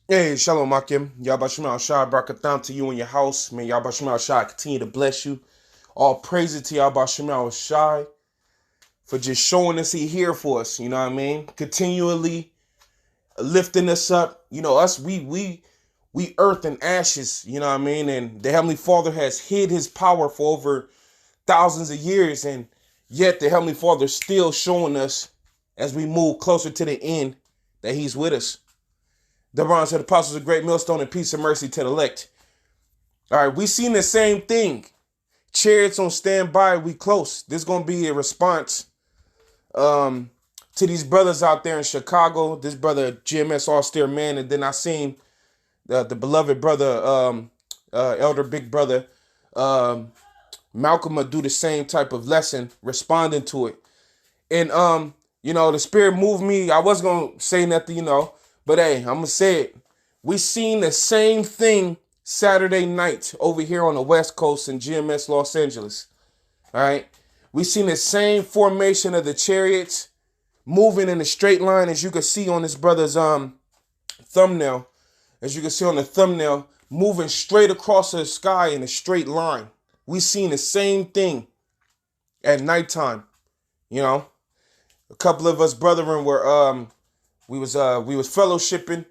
Hey, Shalom Akim. Yabashima Shai Barakatham to you and your house. May Yabashima Shai continue to bless you. All praise it to Yabashima Shai for just showing us he here for us. You know what I mean? Continually lifting us up. You know, us, we earth and ashes, you know what I mean? And the Heavenly Father has hid his power for over thousands of years, and yet the Heavenly Father is still showing us as we move closer to the end that he's with us. The Bronze said, Apostles of great millstone and peace and mercy to the elect. All right, we seen the same thing. Chariots on standby, we close. This is gonna be a response to these brothers out there in Chicago. This brother GMS Austere Man, and then I seen the beloved brother, elder big brother Malcolm do the same type of lesson, responding to it. And the spirit moved me. I was gonna say nothing, but hey, I'm gonna say it. We seen the same thing Saturday night over here on the West Coast in GMS Los Angeles. All right. We seen the same formation of the chariots moving in a straight line, as you can see on this brother's thumbnail. As you can see on the thumbnail, moving straight across the sky in a straight line. We seen the same thing at nighttime. You know, a couple of us brethren were we was fellowshipping,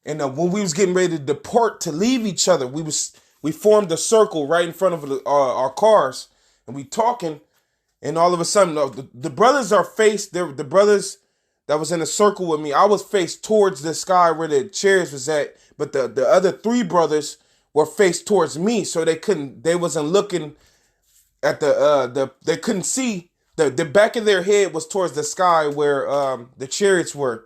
and when we was getting ready to depart to leave each other, we formed a circle right in front of our cars, and we talking, and all of a sudden the brothers are faced. The brothers that was in a circle with me, I was faced towards the sky where the chairs was at, but the other three brothers were faced towards me, so they wasn't looking at they couldn't see. The back of their head was towards the sky where the chariots were.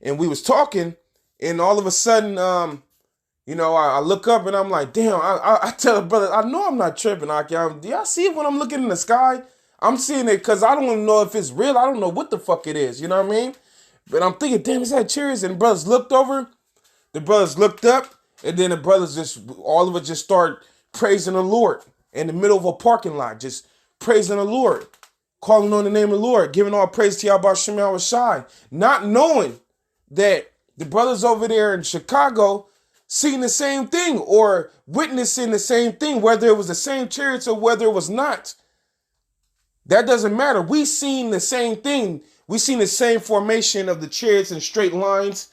And we was talking, and all of a sudden, I look up and I'm like, damn, I tell the brother, I know I'm not tripping. Do y'all see it when I'm looking in the sky? I'm seeing it because I don't even know if it's real. I don't know what the fuck it is. You know what I mean? But I'm thinking, damn, is that chariots? And the brothers looked over, the brothers looked up, and then the brothers all of us just start praising the Lord in the middle of a parking lot, just praising the Lord, calling on the name of the Lord, giving all praise to Yahweh Shem Shai, not knowing that the brothers over there in Chicago seen the same thing or witnessing the same thing, whether it was the same chariots or whether it was not. That doesn't matter. We seen the same thing. We seen the same formation of the chariots in straight lines,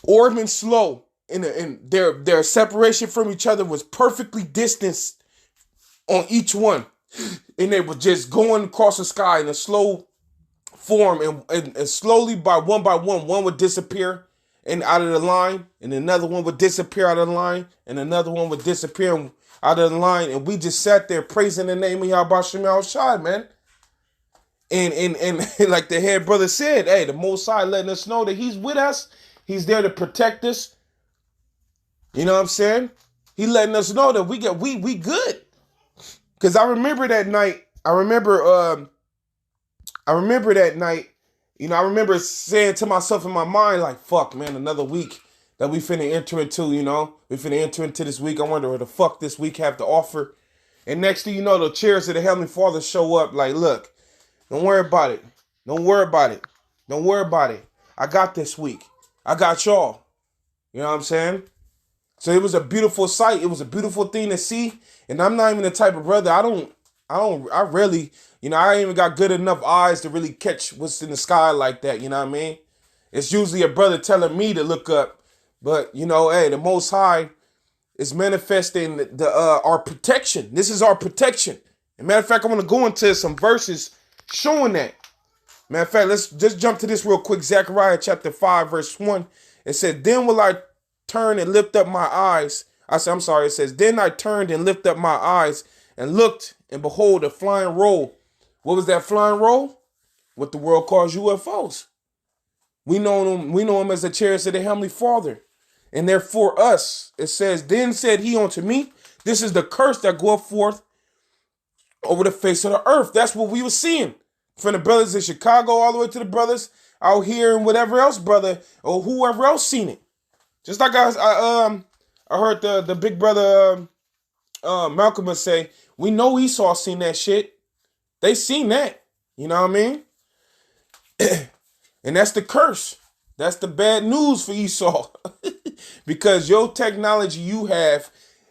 orb and slow. And their separation from each other was perfectly distanced on each one. And they were just going across the sky in a slow form, and slowly by one would disappear and out of the line, and another one would disappear out of the line, and another one would disappear out of the line, and we just sat there praising the name of Yahweh Shem Shai, man. And like the head brother said, hey, the Most High letting us know that he's with us, he's there to protect us. You know what I'm saying? He letting us know that we good. Because I remember that night. I remember that night. I remember saying to myself in my mind, like, fuck, man, another week that we finna enter into, We finna enter into this week. I wonder what the fuck this week have to offer. And next thing you know, the chairs of the Heavenly Father show up like, look, don't worry about it. Don't worry about it. Don't worry about it. I got this week. I got y'all. You know what I'm saying? So it was a beautiful sight. It was a beautiful thing to see. And I'm not even the type of brother, I rarely, I ain't even got good enough eyes to really catch what's in the sky like that, you know what I mean? It's usually a brother telling me to look up. But, hey, the Most High is manifesting our protection. This is our protection. As a matter of fact, I want to go into some verses showing that. Matter of fact, let's just jump to this real quick. Zechariah chapter 5, verse 1. It said, then will I turn and lift up my eyes. It says, then I turned and lifted up my eyes and looked, and behold, a flying roll. What was that flying roll? What the world calls UFOs. We know them as the chariots of the Heavenly Father. And they're for us. It says, then said he unto me, this is the curse that goeth forth over the face of the earth. That's what we were seeing. From the brothers in Chicago all the way to the brothers out here and whatever else, brother, or whoever else seen it. Just like I heard the big brother Malcolm say, we know Esau seen that shit. They seen that. You know what I mean? And that's the curse. That's the bad news for Esau. because your technology you have,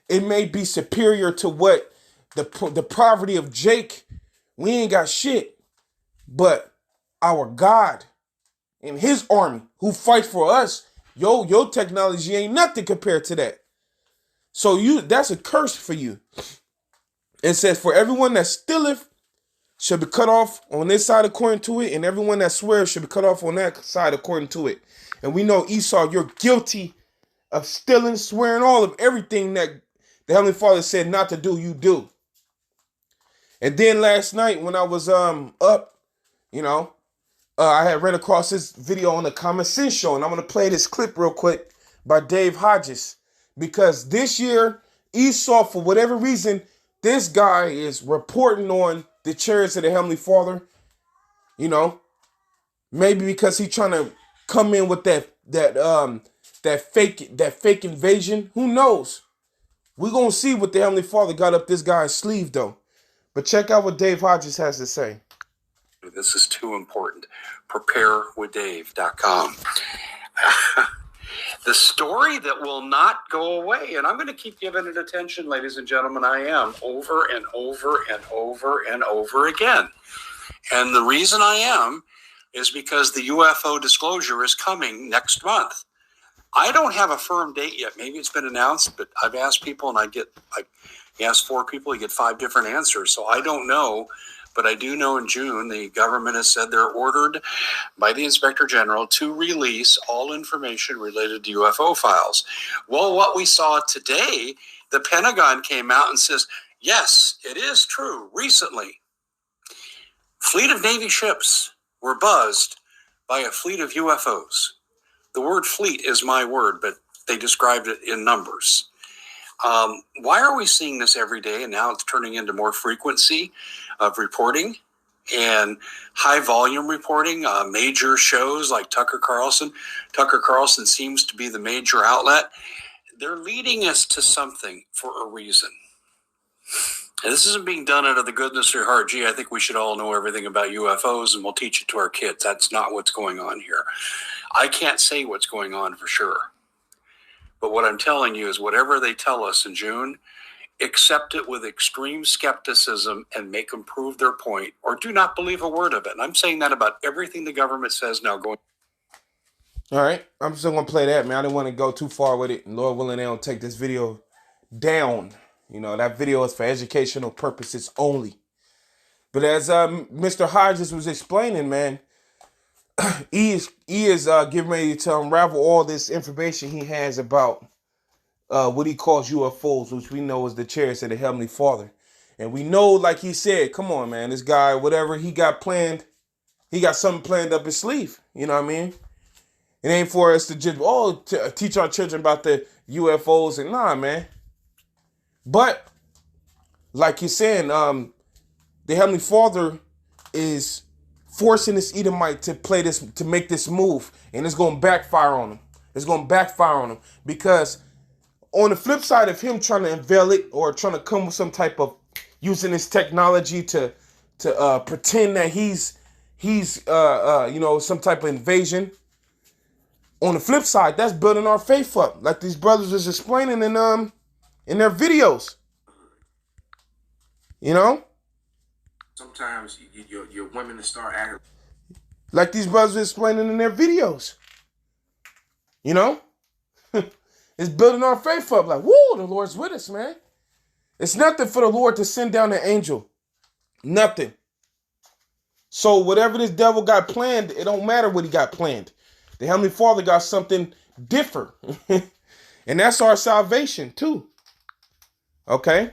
it may be superior to what the poverty of Jake. We ain't got shit, but our God and his army who fights for us, your technology ain't nothing compared to that. So that's a curse for you. It says, for everyone that stealeth shall be cut off on this side according to it, and everyone that swears shall be cut off on that side according to it. And we know, Esau, you're guilty of stealing, swearing, all of everything that the Heavenly Father said not to do, you do. And then last night when I was up, I had ran across this video on the Common Sense Show, and I'm going to play this clip real quick by Dave Hodges. Because this year, Esau, for whatever reason, this guy is reporting on the chariots of the Heavenly Father. Maybe because he's trying to come in with that fake invasion. Who knows? We're going to see what the Heavenly Father got up this guy's sleeve, though. But check out what Dave Hodges has to say. This is too important. Preparewithdave.com. The story that will not go away, and I'm going to keep giving it attention, ladies and gentlemen, I am, over and over and over and over again. And the reason I am is because the UFO disclosure is coming next month. I don't have a firm date yet. Maybe it's been announced, but I've asked people, and you ask 4 people, you get 5 different answers. So I don't know, but I do know in June, the government has said they're ordered by the Inspector General to release all information related to UFO files. Well, what we saw today, the Pentagon came out and says, yes, it is true. Recently, fleet of Navy ships were buzzed by a fleet of UFOs. The word fleet is my word, but they described it in numbers. Why are we seeing this every day? And now it's turning into more frequency of reporting and high volume reporting, major shows like Tucker Carlson. Tucker Carlson seems to be the major outlet. They're leading us to something for a reason. And this isn't being done out of the goodness of your heart. Gee, I think we should all know everything about UFOs and we'll teach it to our kids. That's not what's going on here. I can't say what's going on for sure. But what I'm telling you is whatever they tell us in June, accept it with extreme skepticism and make them prove their point, or do not believe a word of it. And I'm saying that about everything the government says now going. All right. I'm still going to play that, man. I didn't want to go too far with it. And Lord willing, they don't take this video down. That video is for educational purposes only. But as Mr. Hodges was explaining, man, he is getting ready to unravel all this information he has about what he calls UFOs, which we know is the chariots of the Heavenly Father. And we know, like he said, come on, man, this guy, whatever he got planned, he got something planned up his sleeve. You know what I mean? It ain't for us to just, teach our children about the UFOs and nah, man. But, like you're saying, the Heavenly Father is forcing this Edomite to make this move, and it's going to backfire on him. It's going to backfire on him because on the flip side of him trying to unveil it or trying to come with some type of using this technology to pretend that he's some type of invasion. On the flip side, that's building our faith up, like these brothers is explaining in their videos. Sometimes your women to start acting like these brothers are explaining in their videos. It's building our faith up. Like, woo, the Lord's with us, man. It's nothing for the Lord to send down an angel. Nothing. So whatever this devil got planned, it don't matter what he got planned. The Heavenly Father got something different. And that's our salvation too. Okay?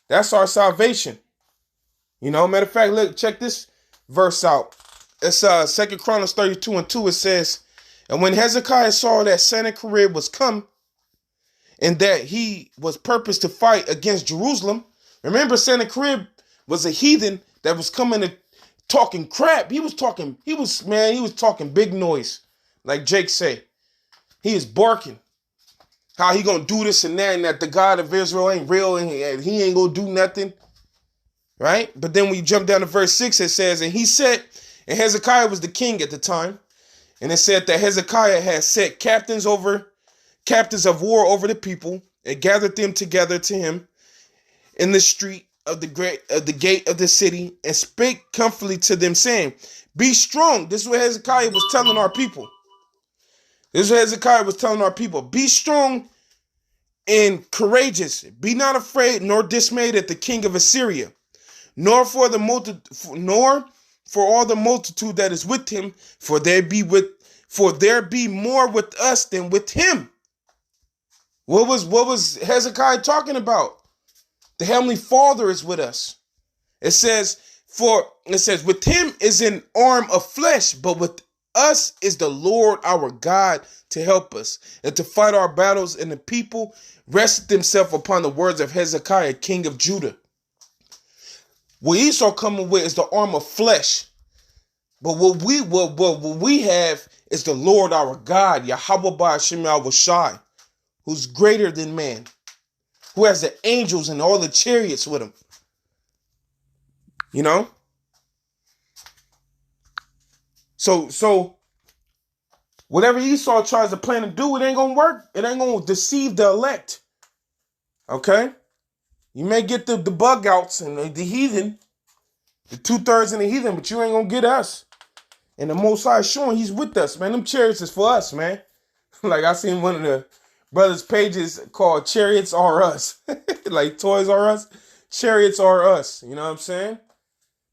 That's our salvation. Matter of fact, look, check this verse out. It's 2 Chronicles 32:2. It says, and when Hezekiah saw that Sennacherib was come, and that he was purposed to fight against Jerusalem. Remember, Sennacherib was a heathen that was coming and talking crap. He was talking big noise, like Jake say. He is barking. How he gonna do this and that the God of Israel ain't real and he ain't gonna do nothing. Right? But then when you jump down to verse 6, it says, and he said, and Hezekiah was the king at the time, and it said that Hezekiah had set captains over captains of war over the people, and gathered them together to him in the street of the gate of the city, and spake comfortably to them, saying, be strong. This is what Hezekiah was telling our people. Be strong and courageous. Be not afraid nor dismayed at the king of Assyria, nor for all the multitude that is with him, for there be more with us than with him. What was Hezekiah talking about? The Heavenly Father is with us. It says, with him is an arm of flesh, but with us is the Lord our God to help us and to fight our battles. And the people rested themselves upon the words of Hezekiah, king of Judah. What Esau coming with is the arm of flesh. But what we have is the Lord our God, Yahweh Ba'ashem Yahushai, who's greater than man, who has the angels and all the chariots with him. You know? So whatever Esau tries to plan to do, it ain't gonna work. It ain't gonna deceive the elect. Okay? You may get the bug outs and the heathen, the 2/3 in the heathen, but you ain't gonna get us. And the Most High is showing he's with us, man. Them chariots is for us, man. Like I seen one of the brothers' pages called Chariots Are Us. Like Toys Are Us. Chariots are us. You know what I'm saying?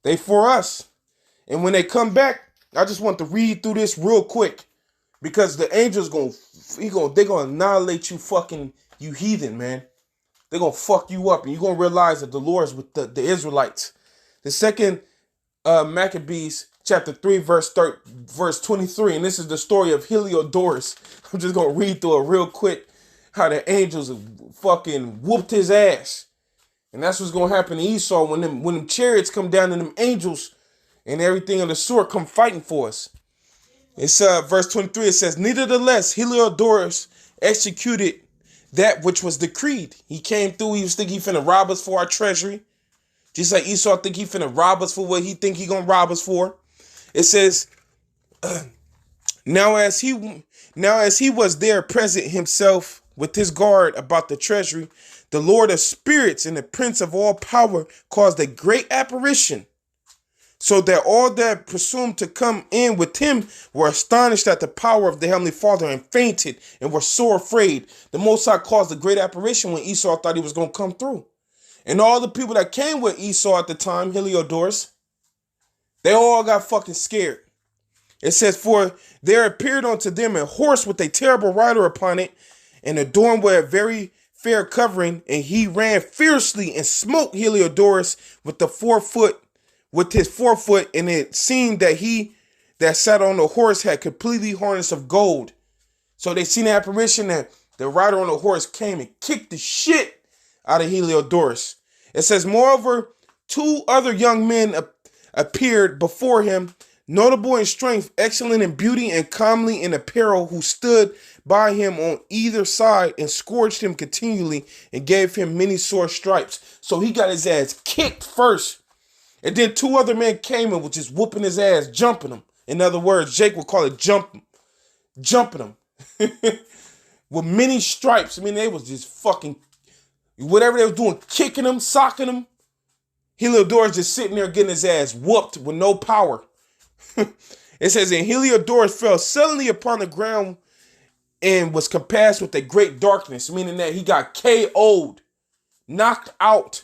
They for us. And when they come back, I just want to read through this real quick. Because the angel's they're gonna annihilate you heathen, man. They're gonna fuck you up, and you're gonna realize that the Lord is with the Israelites. The second Maccabees chapter 3, verse 23, and this is the story of Heliodorus. I'm just gonna read through it real quick, how the angels fucking whooped his ass. And that's what's gonna happen to Esau when them chariots come down and them angels and everything on the sword come fighting for us. It's verse 23, it says, nevertheless, Heliodorus executed that which was decreed. He came through, he was thinking he finna rob us for our treasury. Just like Esau think he finna rob us for what he think he gonna rob us for. It says, now as he was there present himself with his guard about the treasury, the Lord of spirits and the prince of all power caused a great apparition, so that all that presumed to come in with him were astonished at the power of the Heavenly Father and fainted and were sore afraid. The Most High caused a great apparition when Esau thought he was going to come through. And all the people that came with Esau at the time, Heliodorus, they all got fucking scared. It says, for there appeared unto them a horse with a terrible rider upon it, and adorned with a very fair covering, and he ran fiercely and smote Heliodorus with his forefoot, and it seemed that he that sat on the horse had completely harness of gold. So they seen the apparition that the rider on the horse came and kicked the shit out of Heliodorus. It says, moreover, 2 other young men appeared before him, notable in strength, excellent in beauty, and comely in apparel, who stood by him on either side and scourged him continually and gave him many sore stripes. So he got his ass kicked first. And then 2 other men came and were just whooping his ass, jumping him. In other words, Jake would call it jumping him. With many stripes. I mean, they was just fucking, whatever they was doing, kicking him, socking him. Heliodorus just sitting there getting his ass whooped with no power. It says, and Heliodorus fell suddenly upon the ground and was compassed with a great darkness, meaning that he got KO'd, knocked out.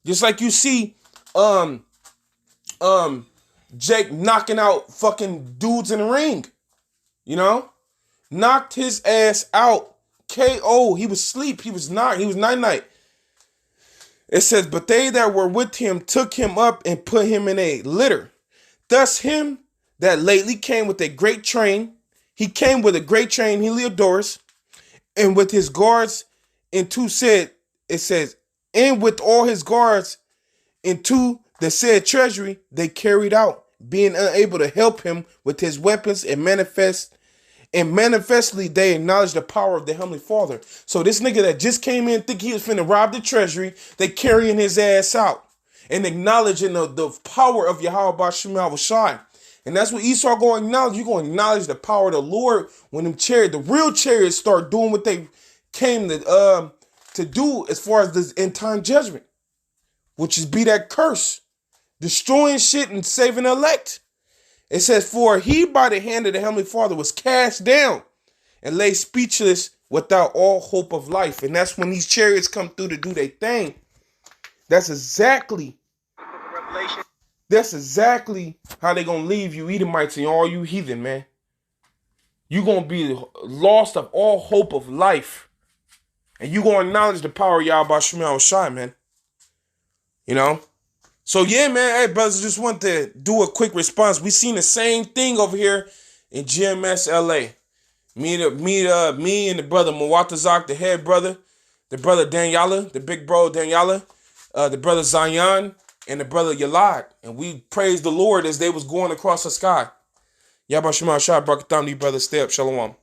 Just like you see Jake knocking out fucking dudes in the ring. You know? Knocked his ass out. KO. He was asleep. He was night. It says, but they that were with him took him up and put him in a litter. Thus him that lately came with a great train, he came with a great train, Heliodorus, and with his guards into and with all his guards into the said treasury, they carried out, being unable to help him with his weapons, and manifestly they acknowledged the power of the Heavenly Father. So this nigga that just came in think he was finna rob the treasury, they carrying his ass out and acknowledging the power of Yahweh Ba'ashem Yahushai. And that's what Esau going to acknowledge. You're going to acknowledge the power of the Lord when them chariots, the real chariots, start doing what they came to do as far as this end time judgment, which is be that curse, destroying shit and saving the elect. It says, for he by the hand of the Heavenly Father was cast down and lay speechless without all hope of life. And that's when these chariots come through to do their thing. That's exactly how they going to leave you Edomites and all you heathen, man. You're going to be lost of all hope of life. And you're going to acknowledge the power of Yahweh Shemel Shai, man. You know? So, yeah, man. Hey, brothers, just want to do a quick response. We seen the same thing over here in GMS LA. Me and the brother Mwatazak, the head brother, the brother Daniela, the big bro Daniela, the brother Zion, and the brother Yalad. And we praised the Lord as they was going across the sky. Yahweh Shema Shah, Barakatan, you brothers, stay up. Shalawam.